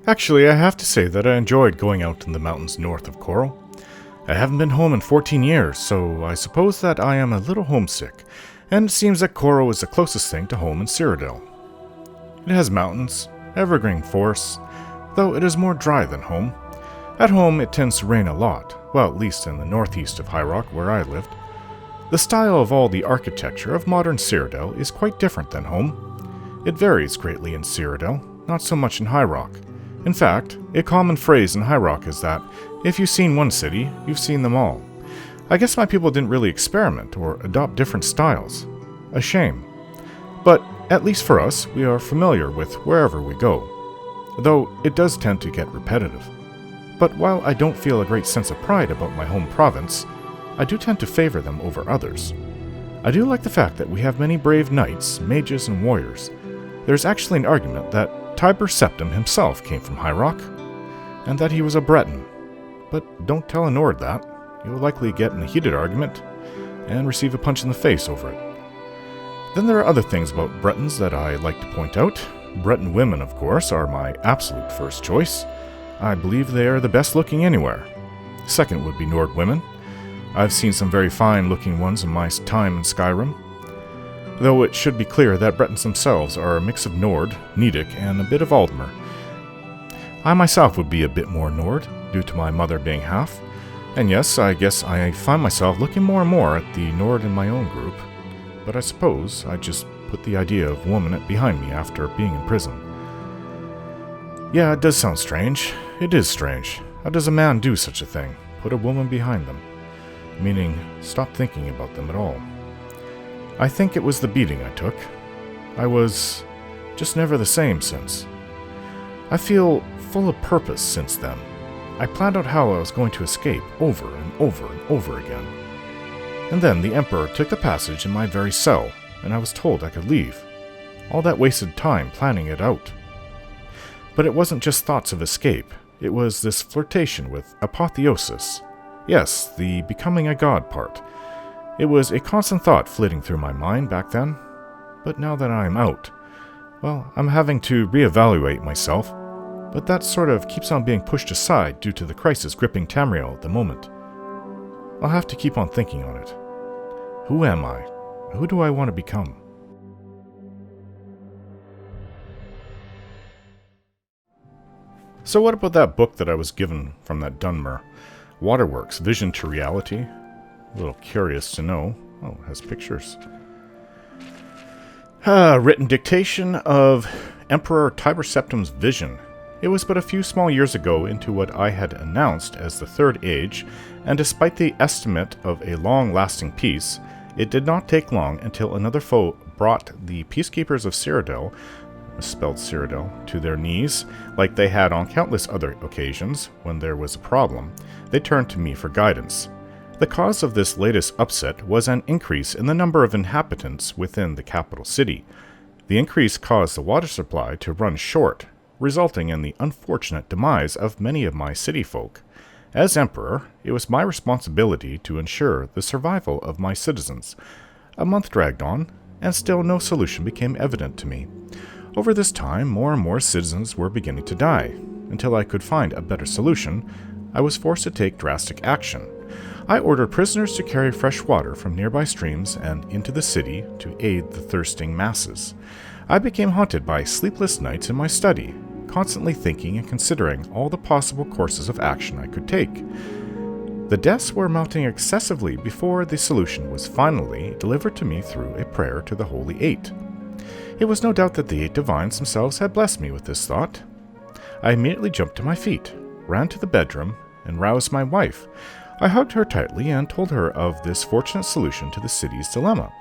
Actually, I have to say that I enjoyed going out in the mountains north of Chorrol. I haven't been home in 14 years, so I suppose that I am a little homesick, and it seems that Chorrol is the closest thing to home in Cyrodiil. It has mountains, evergreen forests, though it is more dry than home. At home, it tends to rain a lot, well, at least in the northeast of High Rock, where I lived. The style of all the architecture of modern Cyrodiil is quite different than home. It varies greatly in Cyrodiil, not so much in High Rock. In fact, a common phrase in High Rock is that, if you've seen one city, you've seen them all. I guess my people didn't really experiment or adopt different styles. A shame. But, at least for us, we are familiar with wherever we go, though it does tend to get repetitive. But while I don't feel a great sense of pride about my home province, I do tend to favor them over others. I do like the fact that we have many brave knights, mages, and warriors. There's actually an argument that Tiber Septim himself came from High Rock, and that he was a Breton. But don't tell a Nord that. You'll likely get in a heated argument, and receive a punch in the face over it. Then there are other things about Bretons that I like to point out. Breton women, of course, are my absolute first choice. I believe they are the best looking anywhere. Second would be Nord women. I've seen some very fine looking ones in my time in Skyrim. Though it should be clear that Bretons themselves are a mix of Nord, Nidic, and a bit of Aldmer. I myself would be a bit more Nord, due to my mother being half. And yes, I guess I find myself looking more and more at the Nord in my own group. But I suppose I just put the idea of woman behind me after being in prison. Yeah, it does sound strange. It is strange. How does a man do such a thing? Put a woman behind them. Meaning, stop thinking about them at all. I think it was the beating I took. I was just never the same since. I feel full of purpose since then. I planned out how I was going to escape over and over and over again. And then the Emperor took the passage in my very cell, and I was told I could leave. All that wasted time planning it out. But it wasn't just thoughts of escape. It was this flirtation with apotheosis. Yes, the becoming a god part. It was a constant thought flitting through my mind back then. But now that I'm out, well, I'm having to reevaluate myself. But that sort of keeps on being pushed aside due to the crisis gripping Tamriel at the moment. I'll have to keep on thinking on it. Who am I? Who do I want to become? So what about that book that I was given from that Dunmer? Waterworks, Vision to Reality? A little curious to know. Oh, it has pictures. Written dictation of Emperor Tiber Septim's vision. It was but a few small years ago into what I had announced as the Third Age, and despite the estimate of a long-lasting peace, it did not take long until another foe brought the peacekeepers of Cyrodiil, misspelled Cyrodiil, to their knees, like they had on countless other occasions when there was a problem. They turned to me for guidance. The cause of this latest upset was an increase in the number of inhabitants within the capital city. The increase caused the water supply to run short, resulting in the unfortunate demise of many of my city folk. As Emperor, it was my responsibility to ensure the survival of my citizens. A month dragged on, and still no solution became evident to me. Over this time, more and more citizens were beginning to die. Until I could find a better solution, I was forced to take drastic action. I ordered prisoners to carry fresh water from nearby streams and into the city to aid the thirsting masses. I became haunted by sleepless nights in my study, constantly thinking and considering all the possible courses of action I could take. The deaths were mounting excessively before the solution was finally delivered to me through a prayer to the Holy Eight. It was no doubt that the Eight Divines themselves had blessed me with this thought. I immediately jumped to my feet, ran to the bedroom, and roused my wife. I hugged her tightly and told her of this fortunate solution to the city's dilemma.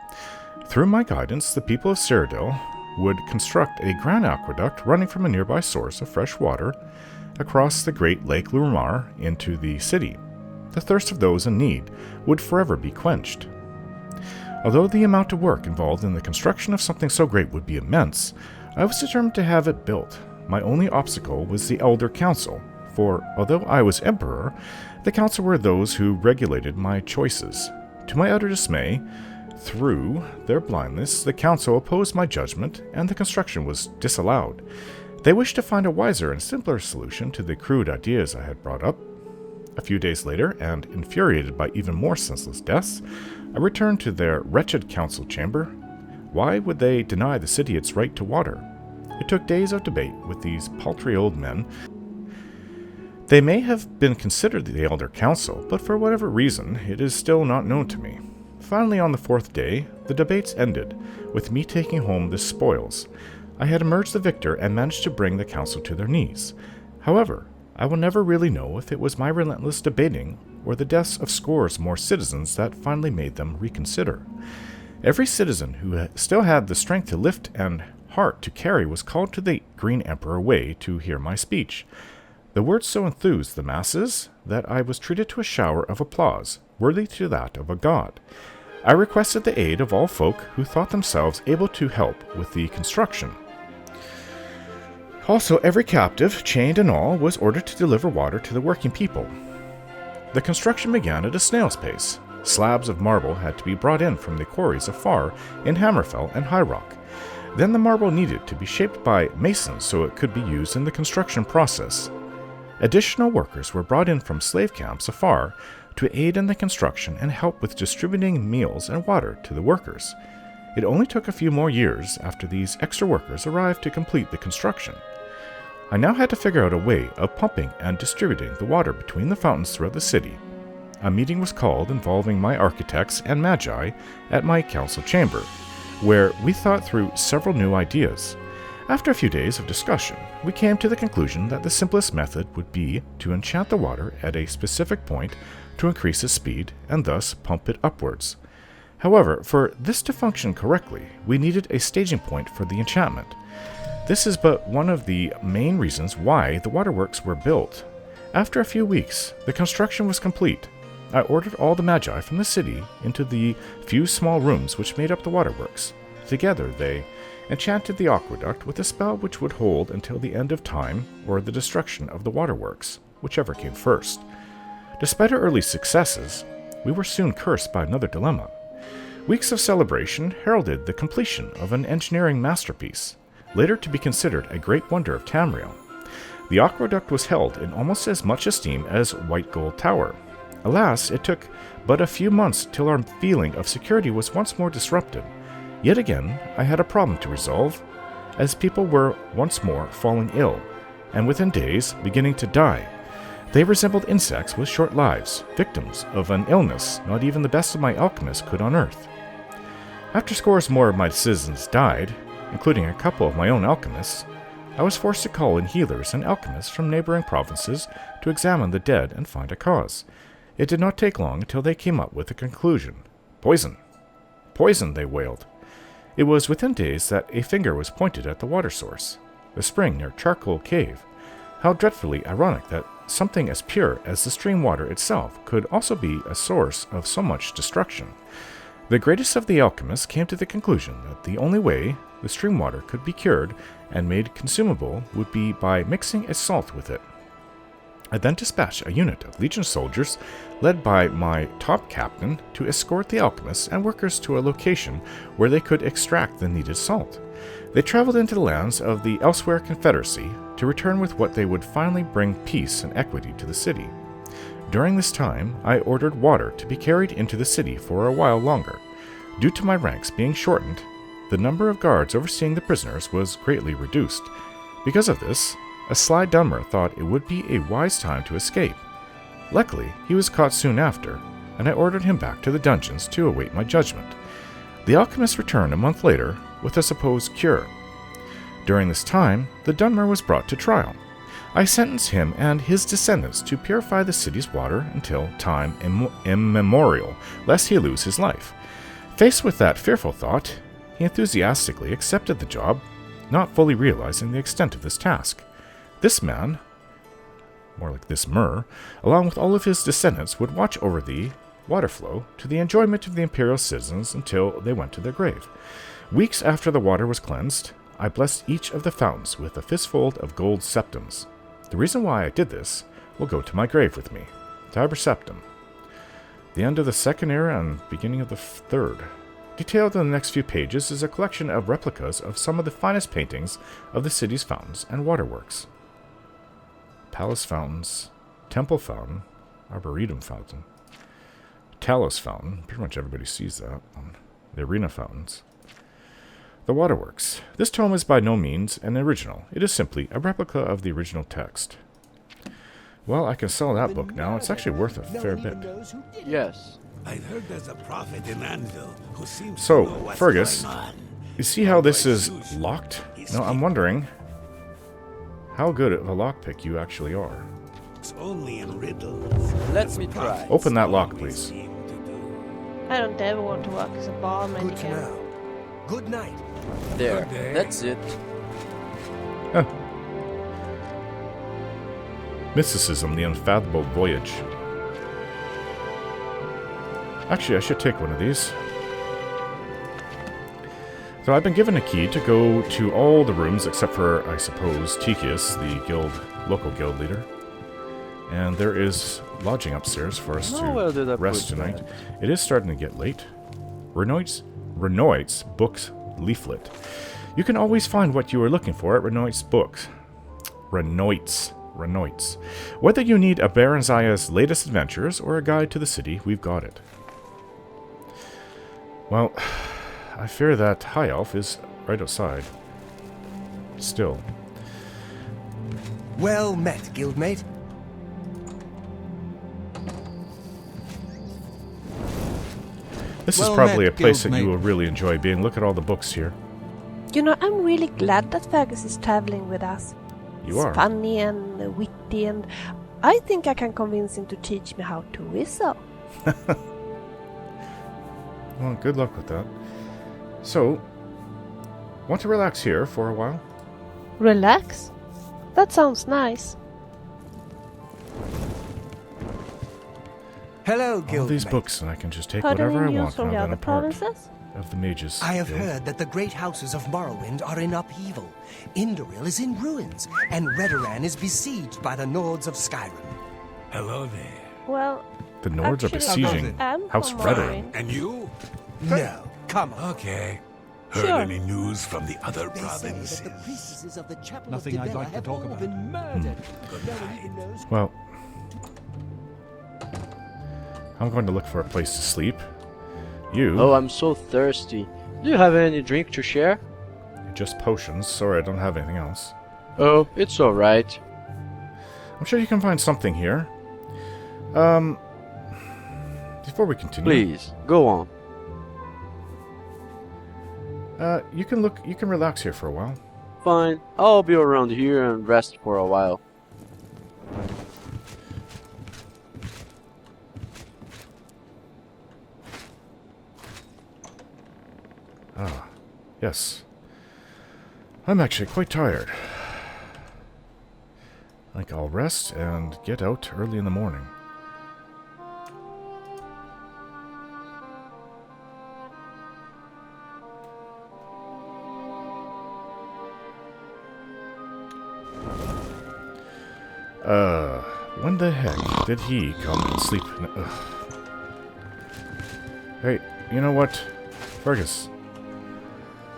Through my guidance, the people of Cyrodiil would construct a grand aqueduct running from a nearby source of fresh water across the great Lake Lurmar into the city. The thirst of those in need would forever be quenched. Although the amount of work involved in the construction of something so great would be immense, I was determined to have it built. My only obstacle was the Elder Council, for although I was Emperor, the Council were those who regulated my choices. To my utter dismay, through their blindness, the Council opposed my judgment, and the construction was disallowed. They wished to find a wiser and simpler solution to the crude ideas I had brought up. A few days later, and infuriated by even more senseless deaths, I returned to their wretched council chamber. Why would they deny the city its right to water? It took days of debate with these paltry old men. They may have been considered the elder council, but for whatever reason, it is still not known to me. Finally, on the fourth day, the debates ended, with me taking home the spoils. I had emerged the victor and managed to bring the council to their knees. However, I will never really know if it was my relentless debating or the deaths of scores more citizens that finally made them reconsider. Every citizen who still had the strength to lift and heart to carry was called to the Green Emperor Way to hear my speech. The words so enthused the masses that I was treated to a shower of applause, worthy to that of a god. I requested the aid of all folk who thought themselves able to help with the construction. Also, every captive, chained and all, was ordered to deliver water to the working people. The construction began at a snail's pace. Slabs of marble had to be brought in from the quarries afar in Hammerfell and High Rock. Then the marble needed to be shaped by masons so it could be used in the construction process. Additional workers were brought in from slave camps afar to aid in the construction and help with distributing meals and water to the workers. It only took a few more years after these extra workers arrived to complete the construction. I now had to figure out a way of pumping and distributing the water between the fountains throughout the city. A meeting was called involving my architects and magi at my council chamber, where we thought through several new ideas. After a few days of discussion, we came to the conclusion that the simplest method would be to enchant the water at a specific point to increase its speed and thus pump it upwards. However, for this to function correctly, we needed a staging point for the enchantment. This is but one of the main reasons why the waterworks were built. After a few weeks, the construction was complete. I ordered all the magi from the city into the few small rooms which made up the waterworks. Together they enchanted the aqueduct with a spell which would hold until the end of time or the destruction of the waterworks, whichever came first. Despite our early successes, we were soon cursed by another dilemma. Weeks of celebration heralded the completion of an engineering masterpiece, later to be considered a great wonder of Tamriel. The aqueduct was held in almost as much esteem as White Gold Tower. Alas, it took but a few months till our feeling of security was once more disrupted. Yet again, I had a problem to resolve, as people were once more falling ill, and within days beginning to die. They resembled insects with short lives, victims of an illness not even the best of my alchemists could unearth. After scores more of my citizens died, including a couple of my own alchemists, I was forced to call in healers and alchemists from neighboring provinces to examine the dead and find a cause. It did not take long until they came up with a conclusion. Poison! Poison, they wailed. It was within days that a finger was pointed at the water source, the spring near Charcoal Cave. How dreadfully ironic that something as pure as the stream water itself could also be a source of so much destruction. The greatest of the alchemists came to the conclusion that the only way the stream water could be cured and made consumable would be by mixing a salt with it. I then dispatched a unit of Legion soldiers, led by my top captain, to escort the alchemists and workers to a location where they could extract the needed salt. They traveled into the lands of the Elsewhere Confederacy to return with what they would finally bring peace and equity to the city. During this time, I ordered water to be carried into the city for a while longer. Due to my ranks being shortened, the number of guards overseeing the prisoners was greatly reduced. Because of this, a sly Dunmer thought it would be a wise time to escape. Luckily, he was caught soon after, and I ordered him back to the dungeons to await my judgment. The alchemist returned a month later with a supposed cure. During this time, the Dunmer was brought to trial. I sentenced him and his descendants to purify the city's water until time immemorial, lest he lose his life. Faced with that fearful thought, he enthusiastically accepted the job, not fully realizing the extent of this task. This man, more like this Mer, along with all of his descendants, would watch over the water flow to the enjoyment of the imperial citizens until they went to their grave. Weeks after the water was cleansed, I blessed each of the fountains with a fistful of gold septims. The reason why I did this will go to my grave with me. Tiber Septim. The end of the second era and beginning of the third. Detailed in the next few pages is a collection of replicas of some of the finest paintings of the city's fountains and waterworks. Palace fountains, temple fountain, arboretum fountain, talus fountain, pretty much everybody sees that, the arena fountains. The waterworks. This tome is by no means an original. It is simply a replica of the original text. Well, I can sell that book now. It's actually worth a fair bit. Yes. I've heard there's a prophet in Anvil who seems So, to know what's Fergus, going on. you see how this is locked? No, I'm wondering how good of a lockpick you actually are. It's only in riddles. Let me try. Open that lock, please. I don't ever want to work as a barman Good to again. know. Good night. There. Good day. That's it. Huh. Mysticism, the unfathomable voyage. Actually, I should take one of these. So I've been given a key to go to all the rooms except for, I suppose, Tikius, the local guild leader. And there is lodging upstairs for us Where did I to rest put tonight. that? It is starting to get late. Renoit's Books Leaflet. You can always find what you are looking for at Renoit's Books. Renoit's. Whether you need a Baron Zaya's latest adventures or a guide to the city, we've got it. Well, I fear that High Elf is right outside. Still. Well met, guildmate. This Well is probably met, a place that you guildmate. will really enjoy being. Look at all the books here. You know, I'm really glad that Fergus is traveling with us. You He's are. funny and witty, and I think I can convince him to teach me how to whistle. Well, good luck with that. So, want to relax here for a while? Relax? That sounds nice. Hello, All guildmate. these books, and I can just take Heard whatever I any news want from when the I'm other a part provinces? of the mages. I have Guild. heard that the great houses of Morrowind are in upheaval. Indoril is in ruins, and Redoran is besieged by the Nords of Skyrim. Hello there. Well, The Nords are actually, besieging I'm House from Redoran. Morrowind. And you? No, come on. Okay. Heard Sure. any news from the other They say provinces? that the priestesses of the Chapel Nothing of I'd Dibella like to have talk all about. been murdered. Good No one night. even knows. Well, I'm going to look for a place to sleep. You, Oh, I'm so thirsty. Do you have any drink to share? just potions. Sorry, I don't have anything else. Oh, it's alright. I'm sure you can find something here. Before we continue, Please, go on. you can relax here for a while. Fine, I'll be around here and rest for a while. Ah, yes. I'm actually quite tired. I think I'll rest and get out early in the morning. When the heck did he come and sleep in... Hey, you know what? Fergus.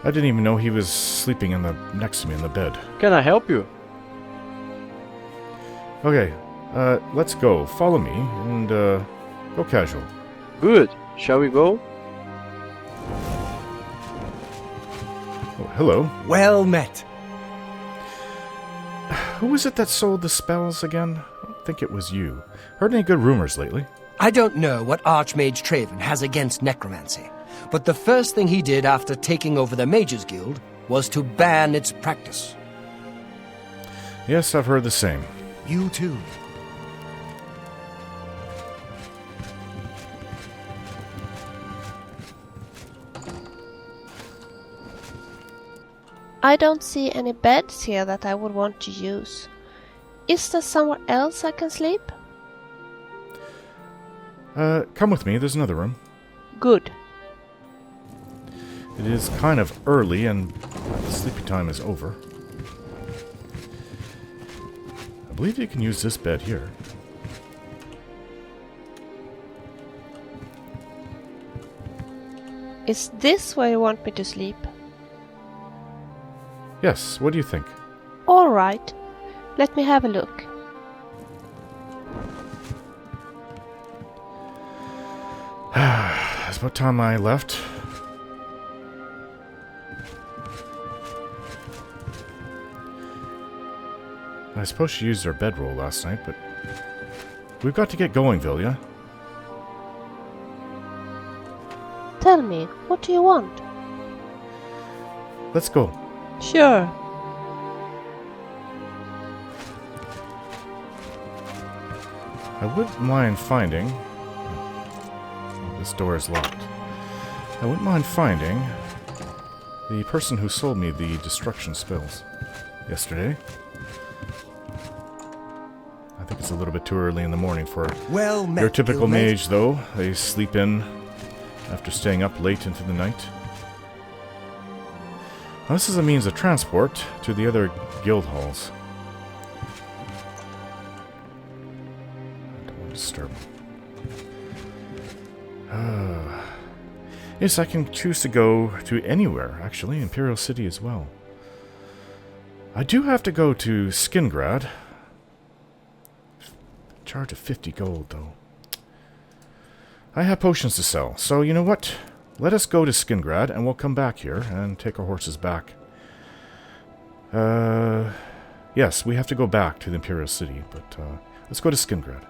I didn't even know he was sleeping next to me in the bed. Can I help you? Okay, let's go. Follow me, and, go casual. Good. Shall we go? Oh, hello. Well met. Who was it that sold the spells again? I don't think it was you. Heard any good rumors lately? I don't know what Archmage Traven has against necromancy, but the first thing he did after taking over the Mages Guild was to ban its practice. Yes, I've heard the same. You too. I don't see any beds here that I would want to use. Is there somewhere else I can sleep? Come with me, there's another room. Good. It is kind of early, and sleepy time is over. I believe you can use this bed here. Is this where you want me to sleep? Yes, what do you think? All right. Let me have a look. It's about time I left. I suppose she used her bedroll last night, but we've got to get going, Vilya. Tell me, what do you want? Let's go. Sure. I wouldn't mind finding... This door is locked. I wouldn't mind finding the person who sold me the destruction spells yesterday. I think it's a little bit too early in the morning for Well met, your typical guildmate. mage, though. They sleep in after staying up late into the night. Now, this is a means of transport to the other guild halls. I don't want to disturb them. Yes, I can choose to go to anywhere, actually. Imperial City as well. I do have to go to Skingrad. Charge of 50 gold, though. I have potions to sell, so you know what? Let us go to Skingrad, and we'll come back here and take our horses back. Yes, we have to go back to the Imperial City, but let's go to Skingrad.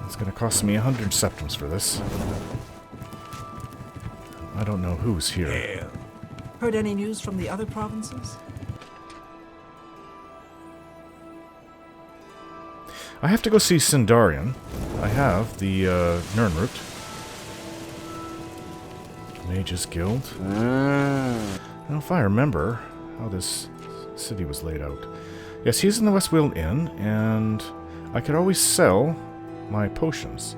It's going to cost me 100 septims for this. I don't know who's here. Yeah. Heard any news from the other provinces? I have to go see Sinderion. I have the nirnroot. Mages Guild. I don't know if I remember how this city was laid out. Yes, he's in the Westfield Inn, and I could always sell my potions.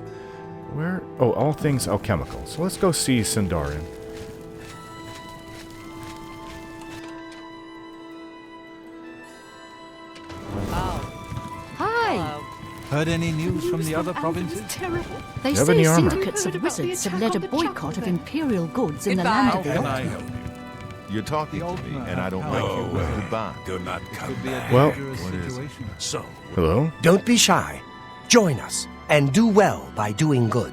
Where? Oh, all things alchemical. So let's go see Sinderion. Hi! Heard any news from the other provinces? They You have any say armor? syndicates of wizards have led a boycott of imperial goods in the land of the Can I Alchemy. help you? You're talking to me, and I don't like you. No, Goodbye. do not come Could be a back. Well- dangerous What is it? situation. So, Hello? Don't be shy. Join us, and do well by doing good.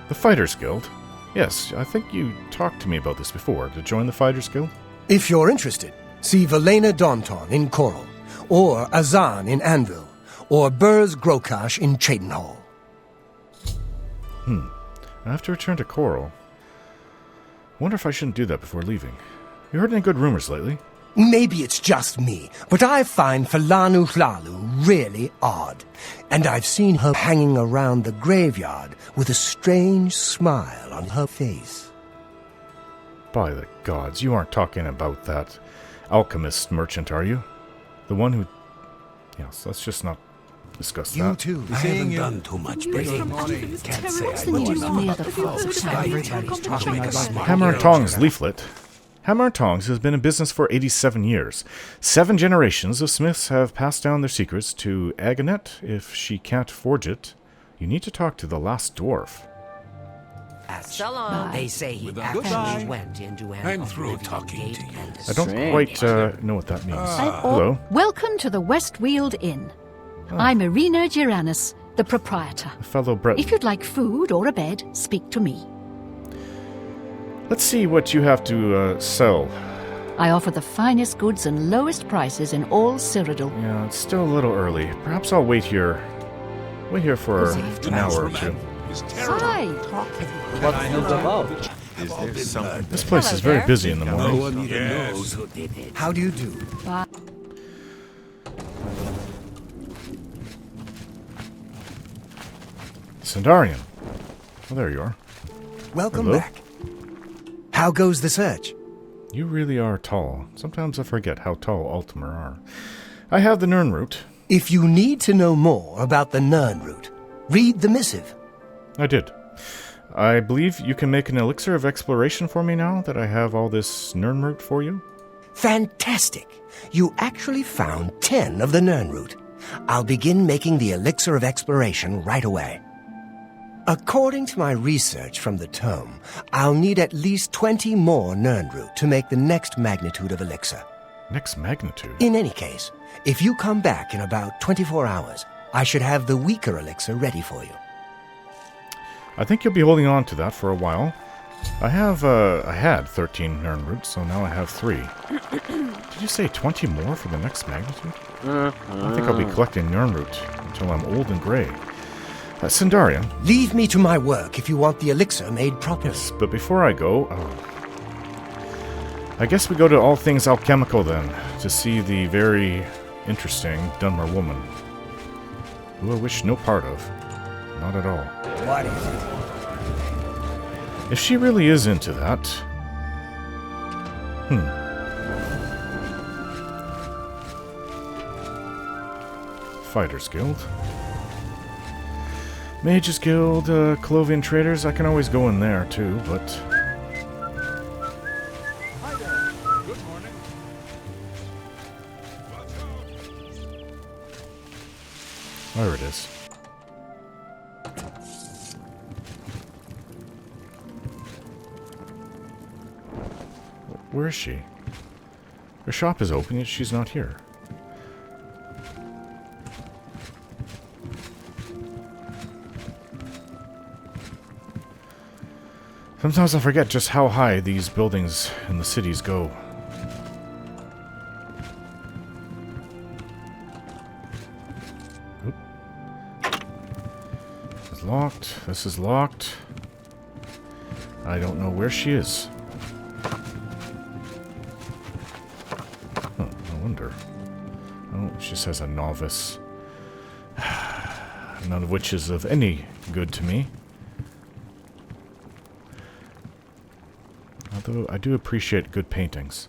The Fighters Guild? Yes, I think you talked to me about this before. To join the Fighters Guild? If you're interested, see Velena Daunton in Chorrol, or Azan in Anvil, or Burz Grokash in Cheydinhall. I have to return to Chorrol. Wonder if I shouldn't do that before leaving. You heard any good rumors lately? Maybe it's just me, but I find Falanu Hlalu really odd. And I've seen her hanging around the graveyard with a strange smile on her face. By the gods, you aren't talking about that alchemist merchant, are you? The one who... Yes, let's just not discuss You that. too. I haven't done too much breaking. Can't say I What's the news know from the enough. other provinces? Everybody's talking about Hammer and Tongs leaflet. Hammer and Tongs has been in business for 87 years. 7 generations of smiths have passed down their secrets to Agonet. If she can't forge it, you need to talk to the last dwarf. Bye. They say he Goodbye. actually went into an I'm through oblivion talking gate to you. and I don't Strange. quite know what that means. I'm Hello? Welcome to the Westfield Inn. I'm Irina Giranus, the proprietor. A fellow Breton. If you'd like food or a bed, speak to me. Let's see what you have to sell. I offer the finest goods and lowest prices in all Cyrodiil. Yeah, it's still a little early. Perhaps I'll wait here. Wait here for an hour or two. He's terrible. Hi! What's this about? Is there something? This place is very busy in the No morning. one even knows who did it. How do you do? Bye. Sinderion. Oh, there you are. Welcome Hello? back. How goes the search? You really are tall. Sometimes I forget how tall Ultimer are. I have the nirnroot. If you need to know more about the nirnroot, read the missive. I did. I believe you can make an elixir of exploration for me now that I have all this nirnroot for you. Fantastic! You actually found 10 of the nirnroot. I'll begin making the elixir of exploration right away. According to my research from the tome, I'll need at least 20 more nirnroot to make the next magnitude of elixir. Next magnitude? In any case, if you come back in about 24 hours, I should have the weaker elixir ready for you. I think you'll be holding on to that for a while. I had 13 nirnroot, so now I have 3. Did you say 20 more for the next magnitude? I think I'll be collecting nirnroot until I'm old and gray. Sinderion. Leave me to my work if you want the elixir made properly. Yes, but before I go, I guess we go to All Things Alchemical then, to see the very interesting Dunmer woman, who I wish no part of. Not at all. What is it? If she really is into that... Fighters Guild. Mages Guild, Clovian Traders, I can always go in there too, but... Hi there. Good morning. There it is. Where is she? Her shop is open, yet she's not here. Sometimes I forget just how high these buildings in the cities go. Oop. This is locked. This is locked. I don't know where she is. Oh, no wonder. Oh, she says a novice. None of which is of any good to me. Although I do appreciate good paintings.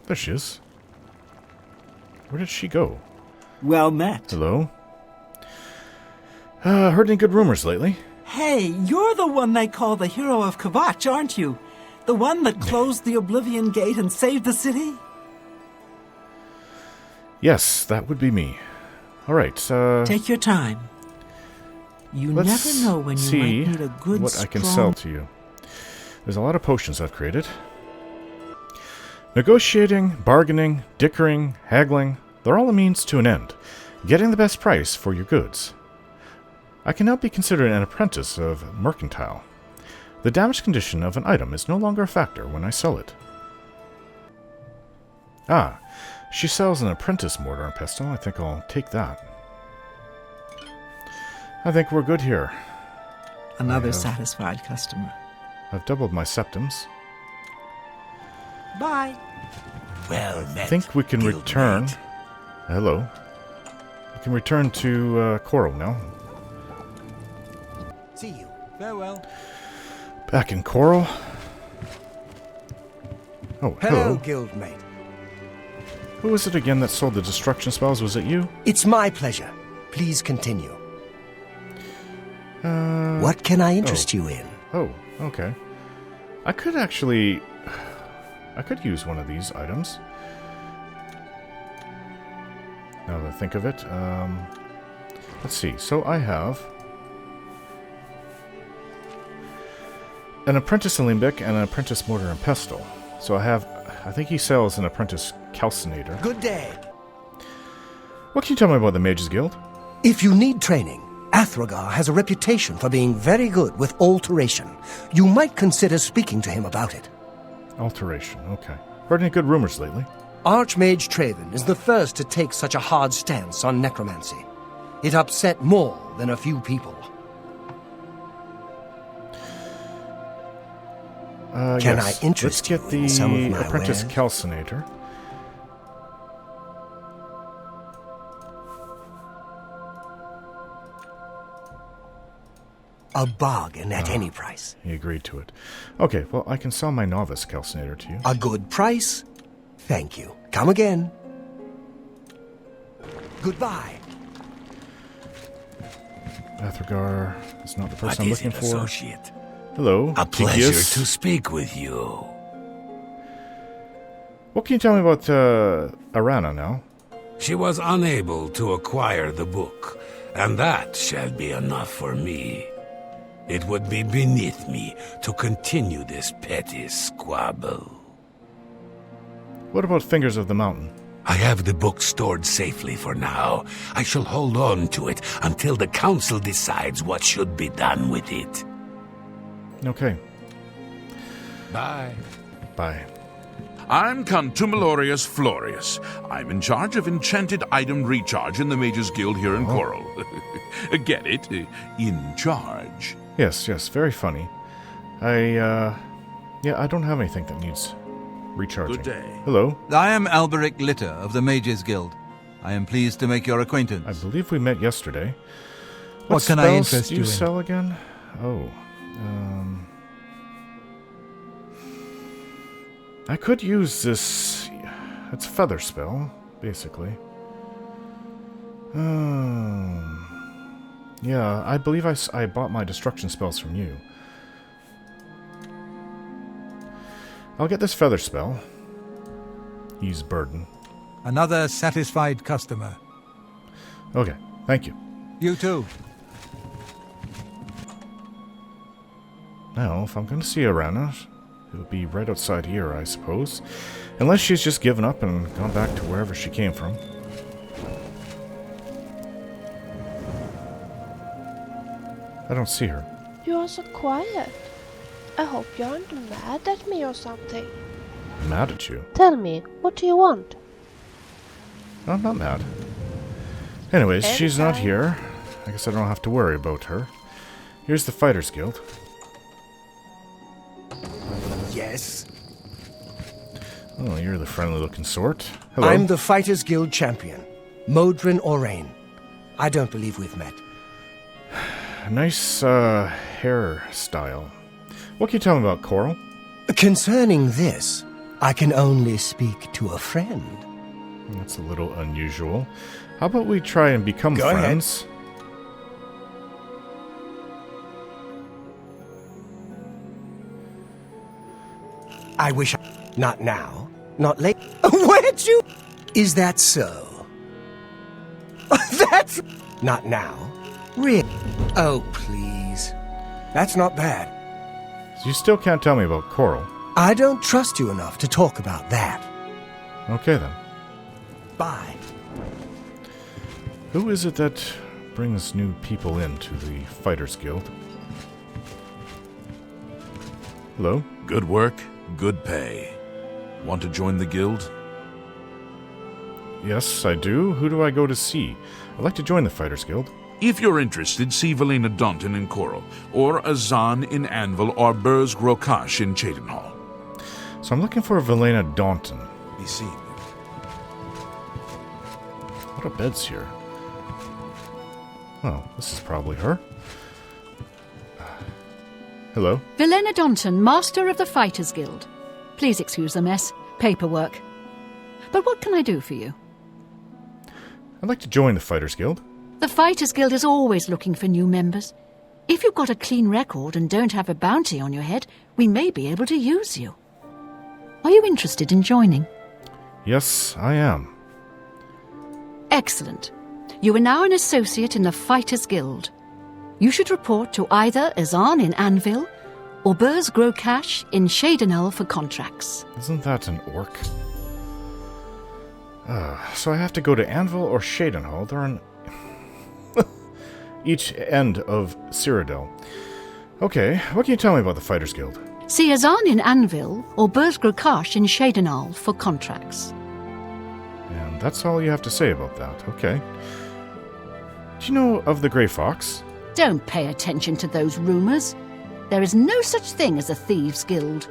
There she is. Where did she go? Well met. Hello? Heard any good rumors lately? Hey, you're the one they call the hero of Kvatch, aren't you? The one that closed the Oblivion Gate and saved the city? Yes, that would be me. Alright, Take your time. You let's never know when you see might need a good, what I can sell to you. There's a lot of potions I've created. Negotiating, bargaining, dickering, haggling, they're all a means to an end. Getting the best price for your goods. I can now be considered an apprentice of mercantile. The damaged condition of an item is no longer a factor when I sell it. Ah, she sells an apprentice mortar and pestle. I think I'll take that. I think we're good here. Another satisfied customer. I've doubled my septims. Bye. Well I met. think we can guildmate. return. Hello. We can return to Chorrol now. See you. Farewell. Back in Chorrol. Oh, Hello, hello. guildmate. Who was it again that sold the destruction spells? Was it you? It's my pleasure. Please continue. What can I interest you in? Oh, okay. I could actually... I could use one of these items. Now that I think of it. Let's see. So I have... an apprentice alembic and an apprentice mortar and pestle. So I have... I think he sells an apprentice calcinator. Good day. What can you tell me about the Mages Guild? If you need training, Athragar has a reputation for being very good with alteration. You might consider speaking to him about it. Alteration, okay. Heard any good rumors lately? Archmage Traven is the first to take such a hard stance on necromancy. It upset more than a few people. Can Yes. I interest Let's get you in some of the my apprentice wares? calcinator. A bargain at any price. He agreed to it. Okay, well, I can sell my novice calcinator to you. A good price? Thank you. Come again. Goodbye. Athragar is not the What person I'm is looking it, for. associate? Hello, A pleasure Tigius. to speak with you. What can you tell me about Arana now? She was unable to acquire the book, and that shall be enough for me. It would be beneath me to continue this petty squabble. What about Fingers of the Mountain? I have the book stored safely for now. I shall hold on to it until the council decides what should be done with it. Okay. Bye. Bye. I'm Contumelius Florius. I'm in charge of enchanted item recharge in the Mages Guild here in Chorrol. Get it? In charge. Yes, very funny. I don't have anything that needs recharging. Good day. Hello. I am Alberic Litter of the Mages Guild. I am pleased to make your acquaintance. I believe we met yesterday. What can I spells interest do you you in? sell again? Oh. I could use this. It's a feather spell, basically. Yeah, I believe I bought my destruction spells from you. I'll get this feather spell. Ease burden. Another satisfied customer. Okay, thank you. You too. Now, if I'm going to see Arana, it'll be right outside here, I suppose. Unless she's just given up and gone back to wherever she came from. I don't see her. You are so quiet. I hope you aren't mad at me or something. Mad at you? Tell me, what do you want? I'm not mad. Anyways, she's not here. I guess I don't have to worry about her. Here's the Fighters Guild. Yes? Oh, you're the friendly-looking sort. Hello. I'm the Fighters Guild champion, Modrin Orain. I don't believe we've met. Nice, hairstyle. What can you tell me about Chorrol? Concerning this, I can only speak to a friend. That's a little unusual. How about we try and become Go ahead. friends? I wish not now, not late. Where'd you... Is that so? That's... Not now. Really? Oh, please. That's not bad. So you still can't tell me about Chorrol. I don't trust you enough to talk about that. Okay, then. Bye. Who is it that brings new people into the Fighters Guild? Hello? Good work, good pay. Want to join the guild? Yes, I do. Who do I go to see? I'd like to join the Fighters Guild. If you're interested, see Valena Daunton in Chorrol, or Azan in Anvil, or Burz Grokash in Chedenhall. So I'm looking for Valena Daunton. Be seen. What are beds here? Oh, this is probably her. Hello? Valena Daunton, Master of the Fighters Guild. Please excuse the mess. Paperwork. But what can I do for you? I'd like to join the Fighters Guild. The Fighters Guild is always looking for new members. If you've got a clean record and don't have a bounty on your head, we may be able to use you. Are you interested in joining? Yes, I am. Excellent. You are now an associate in the Fighters Guild. You should report to either Azan in Anvil or Burz Grokash in Chedenhall for contracts. Isn't that an orc? So I have to go to Anvil or Chedenhall. They're on each end of Cyrodiil. Okay, what can you tell me about the Fighters Guild? See Azan in Anvil or Burz Grokash in Chedenhall for contracts. And that's all you have to say about that, okay. Do you know of the Grey Fox? Don't pay attention to those rumours. There is no such thing as a thieves' guild.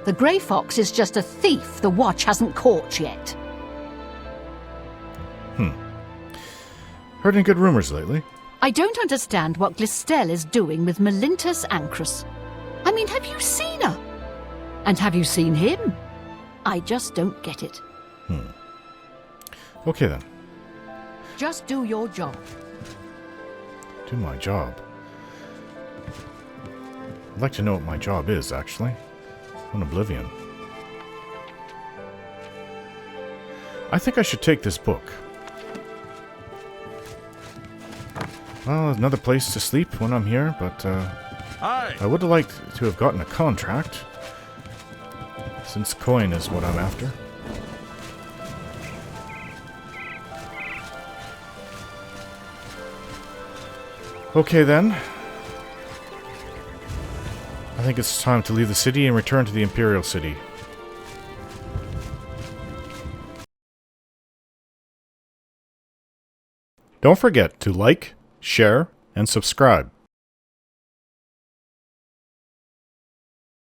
The Grey Fox is just a thief the watch hasn't caught yet. Heard any good rumors lately? I don't understand what Glistel is doing with Melintus Ancrus. I mean, have you seen her? And have you seen him? I just don't get it. Okay then. Just do your job. Do my job. I'd like to know what my job is, actually. On Oblivion. I think I should take this book. Well, another place to sleep when I'm here, but I would have liked to have gotten a contract, since coin is what I'm after. Okay then. I think it's time to leave the city and return to the Imperial City. Don't forget to like, share, and subscribe.